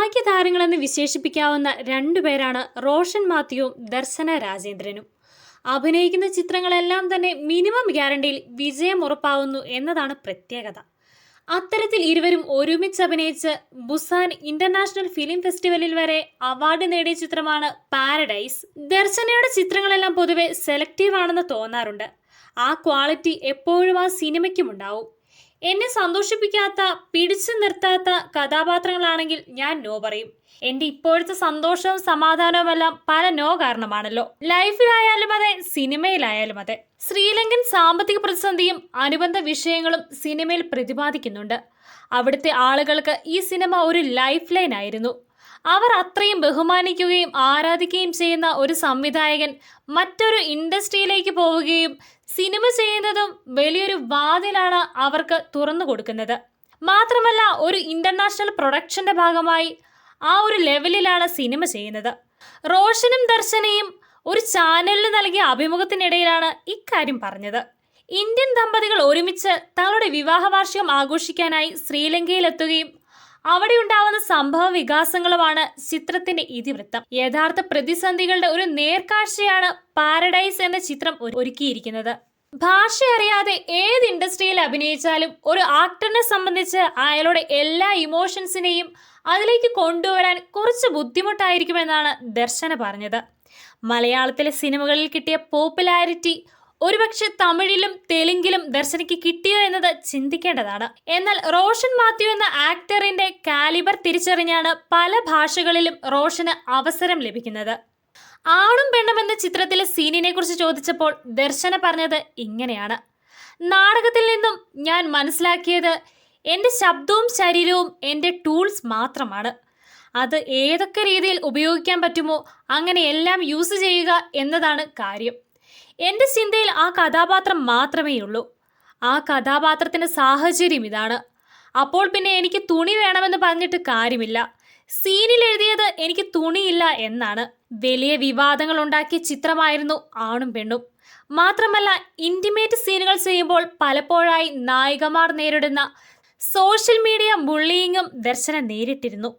ഭാഗ്യതാരങ്ങളെന്ന് വിശേഷിപ്പിക്കാവുന്ന രണ്ടുപേരാണ് റോഷൻ മാത്യുവും ദർശന രാജേന്ദ്രനും. അഭിനയിക്കുന്ന ചിത്രങ്ങളെല്ലാം തന്നെ മിനിമം ഗ്യാരണ്ടിയിൽ വിജയം ഉറപ്പാവുന്നു എന്നതാണ് പ്രത്യേകത. അത്തരത്തിൽ ഇരുവരും ഒരുമിച്ച് അഭിനയിച്ച് ബുസാൻ ഇന്റർനാഷണൽ ഫിലിം ഫെസ്റ്റിവലിൽ വരെ അവാർഡ് നേടിയ ചിത്രമാണ് പാരഡൈസ്. ദർശനയുടെ ചിത്രങ്ങളെല്ലാം പൊതുവെ സെലക്റ്റീവ് ആണെന്ന് തോന്നാറുണ്ട്. ആ ക്വാളിറ്റി എപ്പോഴും ആ സിനിമയ്ക്കുമുണ്ടാവും. എന്നെ സന്തോഷിപ്പിക്കാത്ത, പിടിച്ചു നിർത്താത്ത കഥാപാത്രങ്ങളാണെങ്കിൽ ഞാൻ നോ പറയും. എന്റെ ഇപ്പോഴത്തെ സന്തോഷവും സമാധാനവുമെല്ലാം പല നോ കാരണമാണല്ലോ. ലൈഫിലായാലും അതെ, സിനിമയിലായാലും അതെ. ശ്രീലങ്കൻ സാമ്പത്തിക പ്രതിസന്ധിയും അനുബന്ധ വിഷയങ്ങളും സിനിമയിൽ പ്രതിപാദിക്കുന്നുണ്ട്. അവിടുത്തെ ആളുകൾക്ക് ഈ സിനിമ ഒരു ലൈഫ് ലൈൻ ആയിരുന്നു. അവർ അത്രയും ബഹുമാനിക്കുകയും ആരാധിക്കുകയും ചെയ്യുന്ന ഒരു സംവിധായകൻ മറ്റൊരു ഇൻഡസ്ട്രിയിലേക്ക് പോവുകയും സിനിമ ചെയ്യുന്നതും വലിയൊരു വാതിലാണ് അവർക്ക് തുറന്നു കൊടുക്കുന്നത്. മാത്രമല്ല, ഒരു ഇന്റർനാഷണൽ പ്രൊഡക്ഷന്റെ ഭാഗമായി ആ ഒരു ലെവലിലാണ് സിനിമ ചെയ്യുന്നത്. റോഷനും ദർശനയും ഒരു ചാനലിന് നൽകിയ അഭിമുഖത്തിനിടയിലാണ് ഇക്കാര്യം പറഞ്ഞത്. ഇന്ത്യൻ ദമ്പതികൾ ഒരുമിച്ച് തങ്ങളുടെ വിവാഹ വാർഷികം ആഘോഷിക്കാനായി ശ്രീലങ്കയിലെത്തുകയും അവിടെ ഉണ്ടാവുന്ന സംഭവ വികാസങ്ങളുമാണ് ചിത്രത്തിന്റെ ഇതിവൃത്തം. യഥാർത്ഥ പ്രതിസന്ധികളുടെ ഒരു നേർക്കാഴ്ചയാണ് പാരഡൈസ് എന്ന ചിത്രം ഒരുക്കിയിരിക്കുന്നത്. ഭാഷ അറിയാതെ ഏത് ഇൻഡസ്ട്രിയിൽ അഭിനയിച്ചാലും ഒരു ആക്ടറിനെ സംബന്ധിച്ച് അയാളുടെ എല്ലാ ഇമോഷൻസിനെയും അതിലേക്ക് കൊണ്ടുവരാൻ കുറച്ച് ബുദ്ധിമുട്ടായിരിക്കുമെന്നാണ് ദർശന പറഞ്ഞത്. മലയാളത്തിലെ സിനിമകളിൽ കിട്ടിയ പോപ്പുലാരിറ്റി ഒരുപക്ഷെ തമിഴിലും തെലുങ്കിലും ദർശനയ്ക്ക് കിട്ടിയോ എന്നത് ചിന്തിക്കേണ്ടതാണ്. എന്നാൽ റോഷൻ മാത്യു എന്ന ആക്ടറിന്റെ കാലിബർ തിരിച്ചറിഞ്ഞാണ് പല ഭാഷകളിലും റോഷന് അവസരം ലഭിക്കുന്നത്. ആണും പെണ്ണും എന്ന ചിത്രത്തിലെ സീനിനെ കുറിച്ച് ചോദിച്ചപ്പോൾ ദർശന പറഞ്ഞത് ഇങ്ങനെയാണ്: നാടകത്തിൽ നിന്നും ഞാൻ മനസ്സിലാക്കിയത് എൻ്റെ ശബ്ദവും ശരീരവും എൻ്റെ ടൂൾസ് മാത്രമാണ്. അത് ഏതൊക്കെ രീതിയിൽ ഉപയോഗിക്കാൻ പറ്റുമോ അങ്ങനെയെല്ലാം യൂസ് ചെയ്യുക എന്നതാണ് കാര്യം. എൻ്റെ ചിന്തയിൽ ആ കഥാപാത്രം മാത്രമേയുള്ളൂ. ആ കഥാപാത്രത്തിൻ്റെ സാഹചര്യം ഇതാണ്. അപ്പോൾ പിന്നെ എനിക്ക് തുണി വേണമെന്ന് പറഞ്ഞിട്ട് കാര്യമില്ല. സീനിൽ എഴുതിയത് എനിക്ക് തുണിയില്ല എന്നാണ്. വലിയ വിവാദങ്ങൾ ഉണ്ടാക്കിയ ചിത്രമായിരുന്നു ആണും പെണ്ണും. മാത്രമല്ല, ഇന്റിമേറ്റ് സീനുകൾ ചെയ്യുമ്പോൾ പലപ്പോഴായി നായികമാർ നേരിടുന്ന സോഷ്യൽ മീഡിയ ബുള്ളിയിങ്ങും ദർശന നേരിട്ടിരുന്നു.